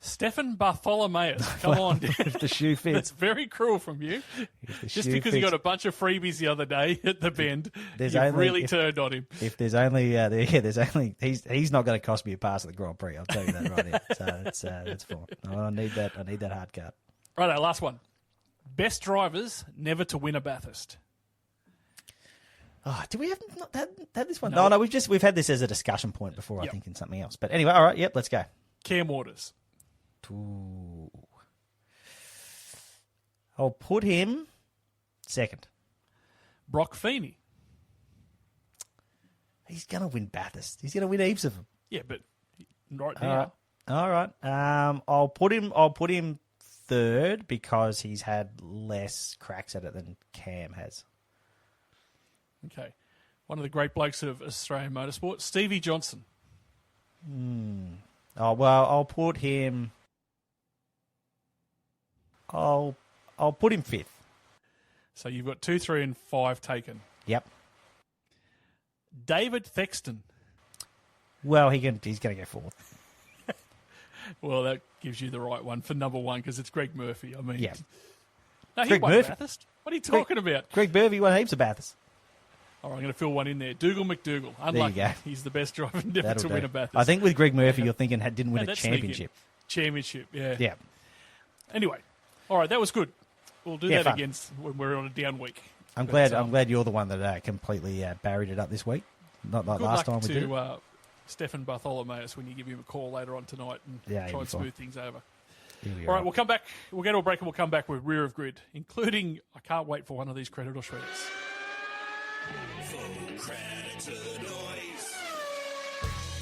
Stefan Bartholomeus. Come on, dude. If the shoe That's fits. very cruel from you. The Just shoe because he fits. got a bunch of freebies the other day at the bend, There's you've only- really if- turned on him. If there's only, he's not going to cost me a pass at the Grand Prix. I'll tell you that right now. So that's fine. I need that hard card. Right, last one. Best drivers never to win a Bathurst. Oh, did we have not had this one? No. No, we've had this as a discussion point before. I Yep. think in something else. But anyway, all right. Yep, let's go. Cam Waters. Ooh. I'll put him second. Brock Feeney. He's going to win Bathurst. He's going to win heaps of them. Yeah, but right All now. right. All right. I'll put him third because he's had less cracks at it than Cam has. Okay. One of the great blokes of Australian motorsport, Stevie Johnson. Oh well, I'll put him. I'll put him 5th. So you've got 2, 3, and 5 taken. Yep. David Thexton. Well, he's going to go 4th. Well, that gives you the right one for number 1 because it's Greg Murphy. I mean, Yeah. No, he Greg won Murphy. Bathurst. What are you talking about? Greg Burvey won heaps of Bathurst. All right, I'm going to fill one in there. Dougal McDougall. Unlucky. go. He's the best driver never That'll to do. win a Bathurst. I think with Greg Murphy, you're thinking didn't win a that's sneaky. championship. Championship, yeah. Yeah. Anyway, all right, that was good. We'll do Yeah, that fun. again when we're on a down week. I'm But, glad you're the one that completely buried it up this week. Not like Good last time luck we did. to Stefan Bartholomeus when you give him a call later on tonight and Yeah, he'll try be and fine. smooth things over. He'll be All right, we'll come back. We'll go to a break and we'll come back with Rear of Grid, including, I can't wait for one of these credit or shredders. Full credit to the noise.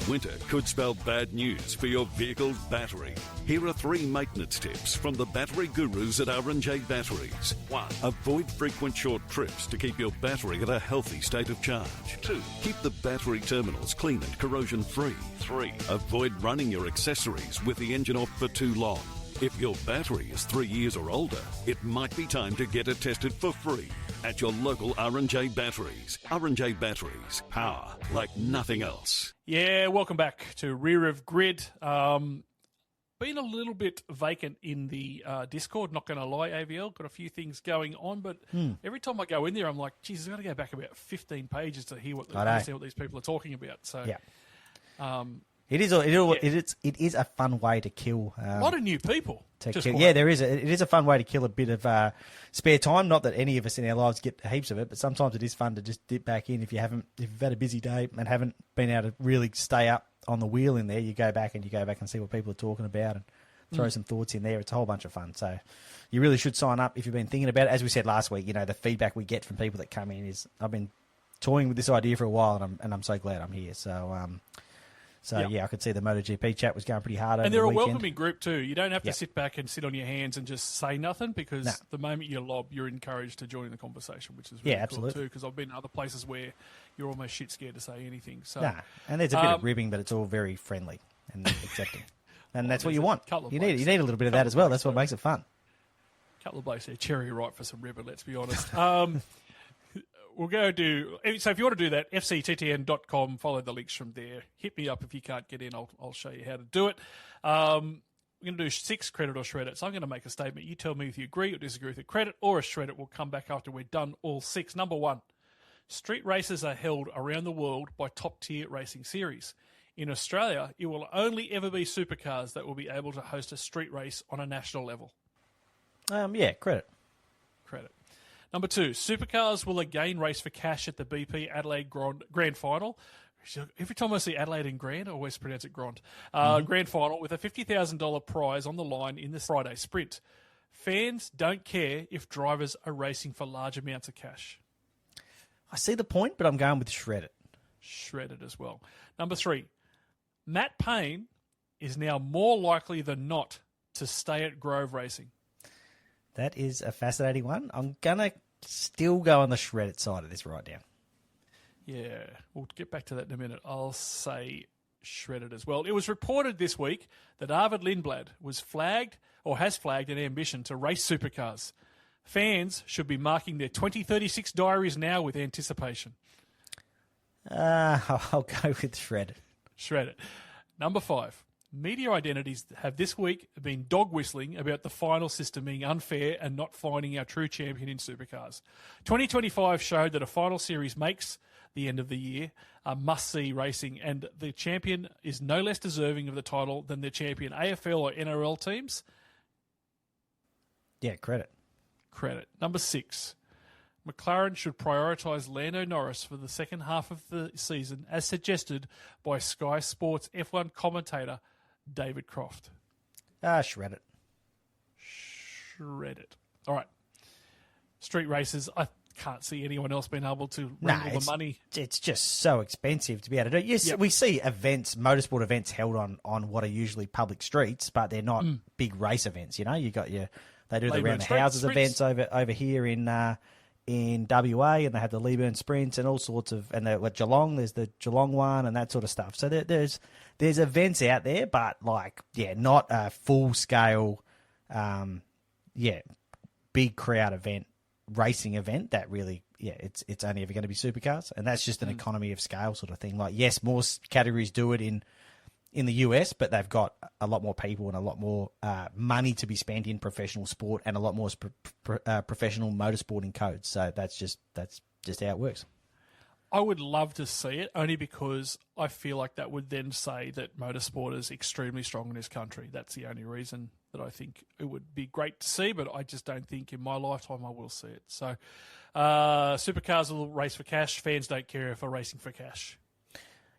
Winter could spell bad news for your vehicle's battery. Here are 3 maintenance tips from the battery gurus at R&J Batteries. 1. Avoid frequent short trips to keep your battery at a healthy state of charge. 2. Keep the battery terminals clean and corrosion-free. 3. Avoid running your accessories with the engine off for too long. If your battery is 3 years or older, it might be time to get it tested for free at your local R&J Batteries. R&J Batteries. Power like nothing else. Yeah, welcome back to Rear of Grid. Been a little bit vacant in the Discord, not going to lie, AVL. Got a few things going on, but every time I go in there, I'm like, geez, I've got to go back about 15 pages to hear understand what these people are talking about. So, yeah. It is a fun way to kill. A lot of new people. Yeah, there is. It is a fun way to kill a bit of spare time. Not that any of us in our lives get heaps of it, but sometimes it is fun to just dip back in if you've had a busy day and haven't been able to really stay up on the wheel in there. You go back and see what people are talking about and throw some thoughts in there. It's a whole bunch of fun. So you really should sign up if you've been thinking about it. As we said last week, the feedback we get from people that come in is I've been toying with this idea for a while, and I'm so glad I'm here. So, I could see the MotoGP chat was going pretty hard over the weekend. And they're a welcoming group too. You don't have to sit back and sit on your hands and just say nothing because the moment you lob, you're encouraged to join the conversation, which is really cool too, because I've been in other places where you're almost shit scared to say anything. So, and there's a bit of ribbing, but it's all very friendly and accepting. And that's what you want. You need a little bit of that as well. That's what makes it fun. A couple of blokes there, cherry ripe for some ribbon, let's be honest. We'll go do... So if you want to do that, FCTTN.com, follow the links from there. Hit me up if you can't get in. I'll show you how to do it. We're going to do 6 credit or shred it. So I'm going to make a statement. You tell me if you agree or disagree with a credit or a shred it. We'll come back after we're done all 6. Number 1, street races are held around the world by top-tier racing series. In Australia, it will only ever be Supercars that will be able to host a street race on a national level. Credit. Credit. Number 2, Supercars will again race for cash at the BP Adelaide Grand Final. Every time I see Adelaide and Grand, I always pronounce it Grand. Grand Final with a $50,000 prize on the line in the Friday sprint. Fans don't care if drivers are racing for large amounts of cash. I see the point, but I'm going with shred it. Shred it as well. Number 3, Matt Payne is now more likely than not to stay at Grove Racing. That is a fascinating one. I'm going to still go on the shredded side of this right now. Yeah, we'll get back to that in a minute. I'll say shredded as well. It was reported this week that Arvid Lindblad has flagged an ambition to race supercars. Fans should be marking their 2036 diaries now with anticipation. I'll go with shredded. Shredded. Number 5. Media identities have this week been dog whistling about the final system being unfair and not finding our true champion in supercars. 2025 showed that a final series makes the end of the year a must-see racing, and the champion is no less deserving of the title than the champion AFL or NRL teams. Yeah, credit. Number 6. McLaren should prioritise Lando Norris for the second half of the season, as suggested by Sky Sports F1 commentator David Croft. Shred it. Shred it. All right. Street races, I can't see anyone else being able to wrangle the money. It's just so expensive to be able to do. Yes, we see events, motorsport events held on what are usually public streets, but they're not big race events. They do the round the houses events over here in WA, and they have the Leeburn sprints and all sorts of, and at Geelong, there's the Geelong one and that sort of stuff. So there's events out there, but not a full scale, big crowd racing event that really, it's only ever going to be supercars, and that's just an economy of scale sort of thing. Like, yes, more categories do it in the US, but they've got a lot more people and a lot more money to be spent in professional sport and a lot more professional motorsporting codes. So that's just how it works. I would love to see it, only because I feel like that would then say that motorsport is extremely strong in this country. That's the only reason that I think it would be great to see, but I just don't think in my lifetime I will see it. So supercars will race for cash. Fans don't care if they're racing for cash.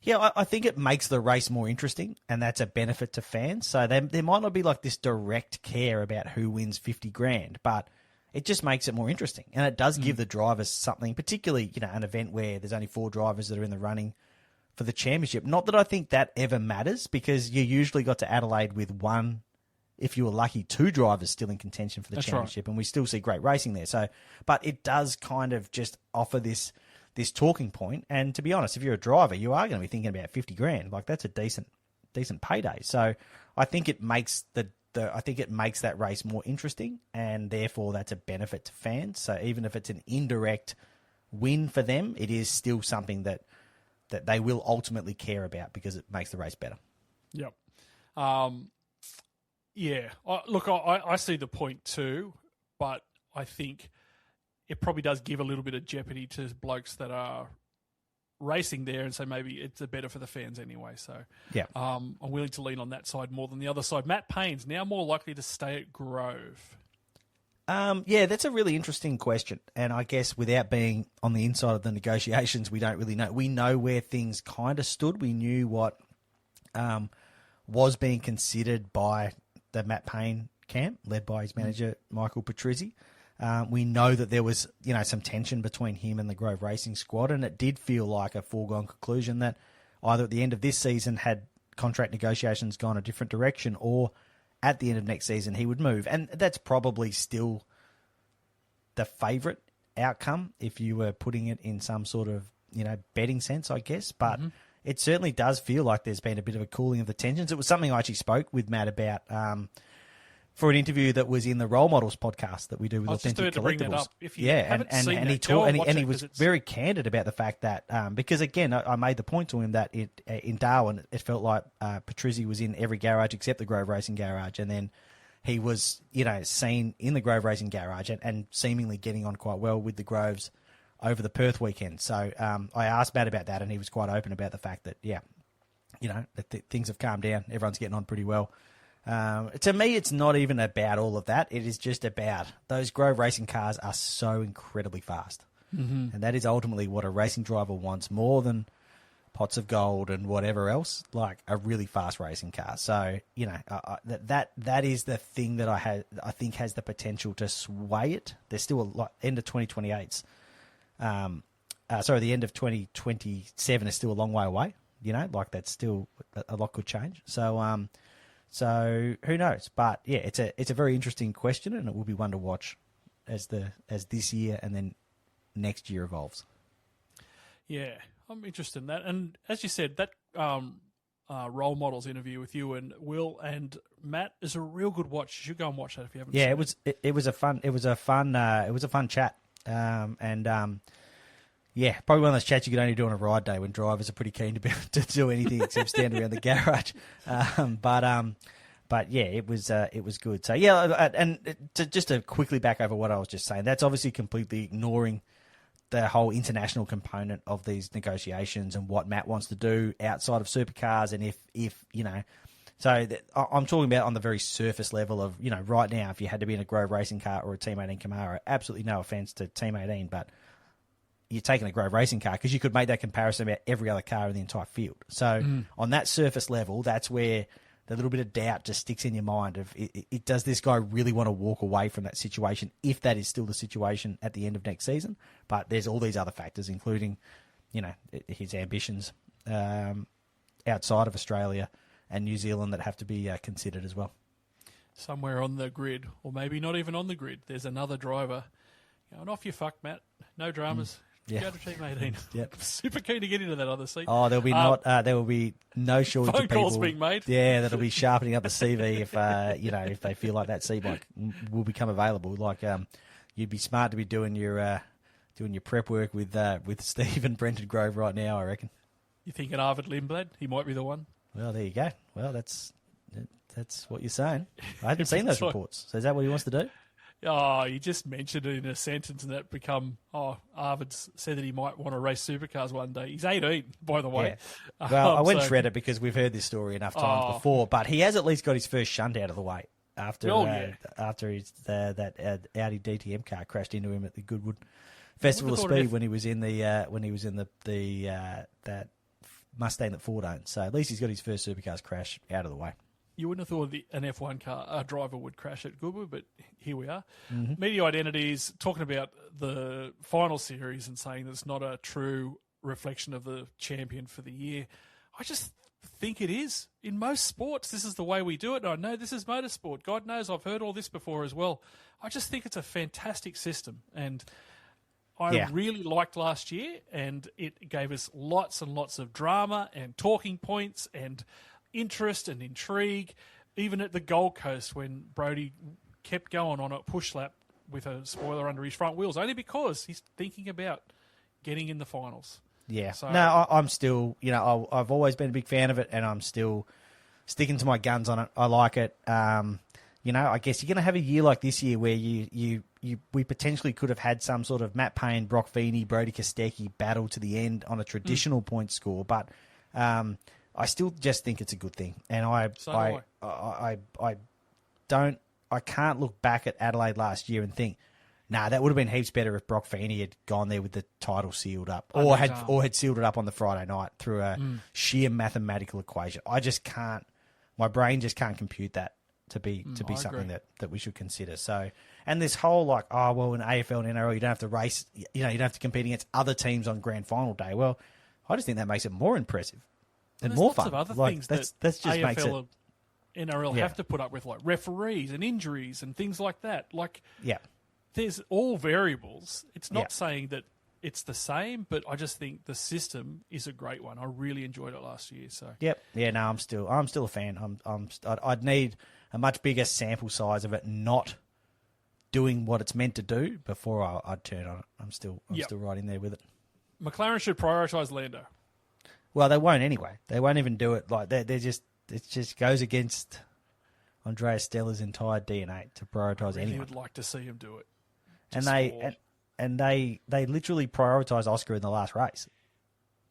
Yeah, I think it makes the race more interesting, and that's a benefit to fans. So there might not be like this direct care about who wins $50,000, but it just makes it more interesting. And it does give the drivers something, particularly, an event where there's only 4 drivers that are in the running for the championship. Not that I think that ever matters, because you usually got to Adelaide with 1, if you were lucky, 2 drivers still in contention for the championship, and we still see great racing there. So, but it does kind of just offer this talking point. And to be honest, if you're a driver, you are going to be thinking about 50 grand. Like, that's a decent payday. So I think it makes that race more interesting, and therefore that's a benefit to fans. So even if it's an indirect win for them, it is still something that they will ultimately care about, because it makes the race better. Yep. Yeah. I see the point too, but I think it probably does give a little bit of jeopardy to blokes that are racing there, and so maybe it's better for the fans anyway. So yeah, I'm willing to lean on that side more than the other side. Matt Payne's now more likely to stay at Grove. Yeah, that's a really interesting question. And I guess without being on the inside of the negotiations, we don't really know. We know where things kind of stood. We knew what was being considered by the Matt Payne camp, led by his manager, Michael Patrizzi. We know that there was, some tension between him and the Grove Racing squad, and it did feel like a foregone conclusion that either at the end of this season had contract negotiations gone a different direction, or at the end of next season he would move. And that's probably still the favourite outcome if you were putting it in some sort of, betting sense, I guess. But it certainly does feel like there's been a bit of a cooling of the tensions. It was something I actually spoke with Matt about for an interview that was in the Role Models podcast that we do with Authentic Collectibles. And he was very candid about the fact that because again, I made the point to him that in Darwin it felt like Patrizzi was in every garage except the Grove Racing garage, and then he was seen in the Grove Racing garage and seemingly getting on quite well with the Groves over the Perth weekend. So I asked Matt about that, and he was quite open about the fact that things have calmed down, everyone's getting on pretty well. To me, it's not even about all of that. It is just about those Grove Racing cars are so incredibly fast. And that is ultimately what a racing driver wants, more than pots of gold and whatever else, like a really fast racing car. So, that is the thing that I think has the potential to sway it. There's still a lot, end of 2028's. The end of 2027 is still a long way away. That's still a lot could change. So who knows? But yeah, it's a very interesting question, and it will be one to watch as this year and then next year evolves. Yeah, I'm interested in that. And as you said, that Role Models interview with you and Will and Matt is a real good watch. You should go and watch that if you haven't. Yeah, seen it was a fun chat. Yeah, probably one of those chats you could only do on a ride day when drivers are pretty keen to do anything except stand around the garage. But yeah, it was good. So yeah, and just to quickly back over what I was just saying, that's obviously completely ignoring the whole international component of these negotiations and what Matt wants to do outside of supercars, and if So I'm talking about on the very surface level of, right now, if you had to be in a Grove Racing car or a Team 18 Camaro, absolutely no offence to Team 18, but you're taking a Grove Racing car because you could make that comparison about every other car in the entire field. So on that surface level, that's where the little bit of doubt just sticks in your mind of, does this guy really want to walk away from that situation, if that is still the situation at the end of next season? But there's all these other factors, including, his ambitions outside of Australia and New Zealand that have to be considered as well. Somewhere on the grid, or maybe not even on the grid, there's another driver going, off you fuck, Matt. No dramas. Yeah. Go to Team 18. Yep. Super keen to get into that other seat. Oh, there will be no shortage phone of people. calls being made. Yeah, that'll be sharpening up the CV if if they feel like that seat will become available. Like you'd be smart to be doing your prep work with Steve and Brenton Grove right now, I reckon. You thinking Arvid Lindblad? He might be the one. Well, there you go. Well, that's what you're saying. I hadn't seen those reports. So is that what he wants to do? Oh, you just mentioned it in a sentence and that become, Arvid's said that he might want to race supercars one day. He's 18, by the way. Yeah. Well, I wouldn't shred it because we've heard this story enough times before, but he has at least got his first shunt out of the way after that Audi DTM car crashed into him at the Goodwood Festival of Speed when he was in that Mustang that Ford owned. So at least he's got his first supercars crash out of the way. You wouldn't have thought an F1 car driver would crash at Goodwood, but here we are. Mm-hmm. Media Identities talking about the final series and saying that it's not a true reflection of the champion for the year. I just think it is. In most sports, this is the way we do it. I know this is motorsport. God knows I've heard all this before as well. I just think it's a fantastic system, and I really liked last year, and it gave us lots and lots of drama and talking points and interest and intrigue. Even at the Gold Coast when Brodie kept going on a push lap with a spoiler under his front wheels, only because he's thinking about getting in the finals. Yeah. So, no, I'm still, I've always been a big fan of it, and I'm still sticking to my guns on it. I like it. I guess you're going to have a year like this year where we potentially could have had some sort of Matt Payne, Brock Feeney, Brodie Kostecki battle to the end on a traditional point score, but I still just think it's a good thing, and I can't look back at Adelaide last year and think, nah, that would have been heaps better if Brock Feeney had gone there with the title sealed up, or had sealed it up on the Friday night through a sheer mathematical equation. I just can't. My brain just can't compute that to be something that we should consider. So, and this whole in AFL and NRL you don't have to race, you don't have to compete against other teams on grand final day. Well, I just think that makes it more impressive and more fun. There's lots of other things that just AFL makes it. NRL have to put up with, like referees and injuries and things like that. Yeah. There's all variables. It's not saying that it's the same, but I just think the system is a great one. I really enjoyed it last year. So Yep. Yeah. No, I'm still a fan. I'd need a much bigger sample size of it not doing what it's meant to do before I'd turn on it. I'm still right in there with it. McLaren should prioritise Lando. Well, they won't anyway. They won't even do it. It just goes against Andreas Stella's entire DNA to prioritise anyone. I would like to see him do it. And they literally prioritise Oscar in the last race.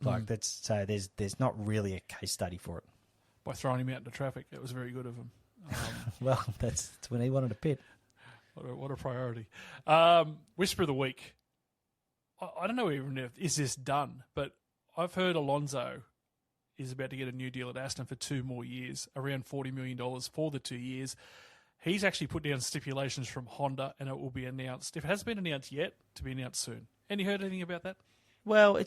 There's not really a case study for it. By throwing him out into traffic, it was very good of him. Well, that's when he wanted to pit. What a priority. Whisper of the week. I don't know even if is this done, but I've heard Alonso is about to get a new deal at Aston for 2 more years, around $40 million for the 2 years. He's actually put down stipulations from Honda, and it will be announced, if it hasn't been announced yet, to be announced soon. Any heard anything about that? Well,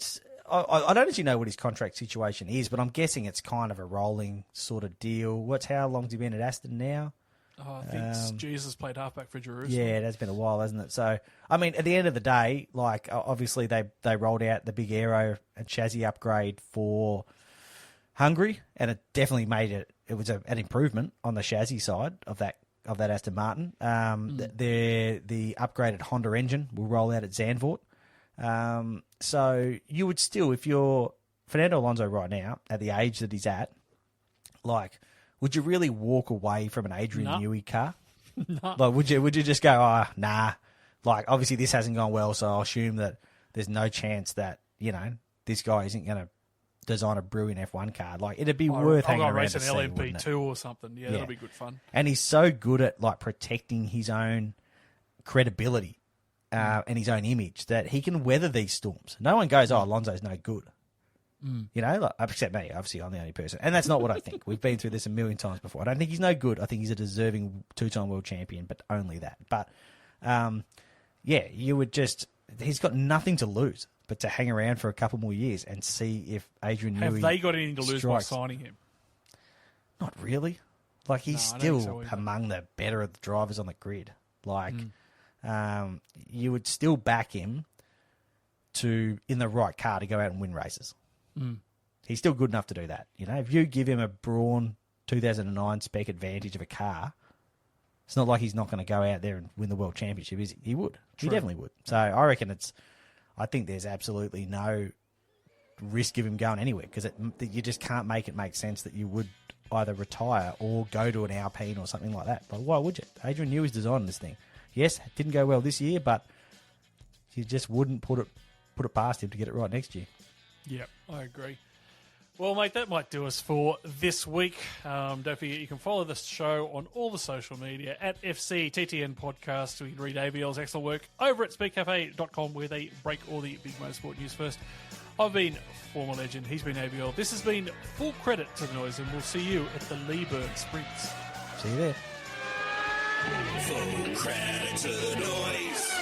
I don't actually know what his contract situation is, but I'm guessing it's kind of a rolling sort of deal. How long's he been at Aston now? I think Jesus played halfback for Jerusalem. Yeah, it has been a while, hasn't it? So, I mean, at the end of the day, obviously they rolled out the big aero and chassis upgrade for Hungary, and it definitely made it was an improvement on the chassis side of that Aston Martin. The upgraded Honda engine will roll out at Zandvoort. So you would still, if you're Fernando Alonso right now, at the age that he's at, would you really walk away from an Adrian Newey car? No. Would you just go, nah? Obviously this hasn't gone well, so I'll assume that there's no chance that, this guy isn't going to design a brilliant F1 car. It'd be worth hanging around to see, race an LMP2 or something. Yeah, that'll be good fun. And he's so good at protecting his own credibility and his own image that he can weather these storms. No one goes, Alonso's no good. Except me. Obviously, I'm the only person. And that's not what I think. We've been through this a million times before. I don't think he's no good. I think he's a deserving 2-time world champion, but only that. But, you would just... He's got nothing to lose but to hang around for a couple more years and see if Adrian Newey Have they got anything to lose strikes. by signing him? Not really. He's still among the better of the drivers on the grid. You would still back him in the right car to go out and win races. He's still good enough to do that. If you give him a Brawn 2009 spec advantage of a car, it's not like he's not going to go out there and win the world championship, is he? He would. True. He definitely would. So I reckon I think there's absolutely no risk of him going anywhere because you just can't make it make sense that you would either retire or go to an Alpine or something like that. But why would you? Adrian Newey's designing this thing. Yes, it didn't go well this year, but you just wouldn't put it past him to get it right next year. Yeah, I agree. Well, mate, that might do us for this week. Don't forget you can follow this show on all the social media at FCTTN Podcast. You can read AVL's excellent work over at speedcafe.com where they break all the big motorsport news first. I've been former legend. He's been AVL. This has been Full Credit to the Noise, and we'll see you at the Leeburn Sprints. See you there. Full credit to the noise.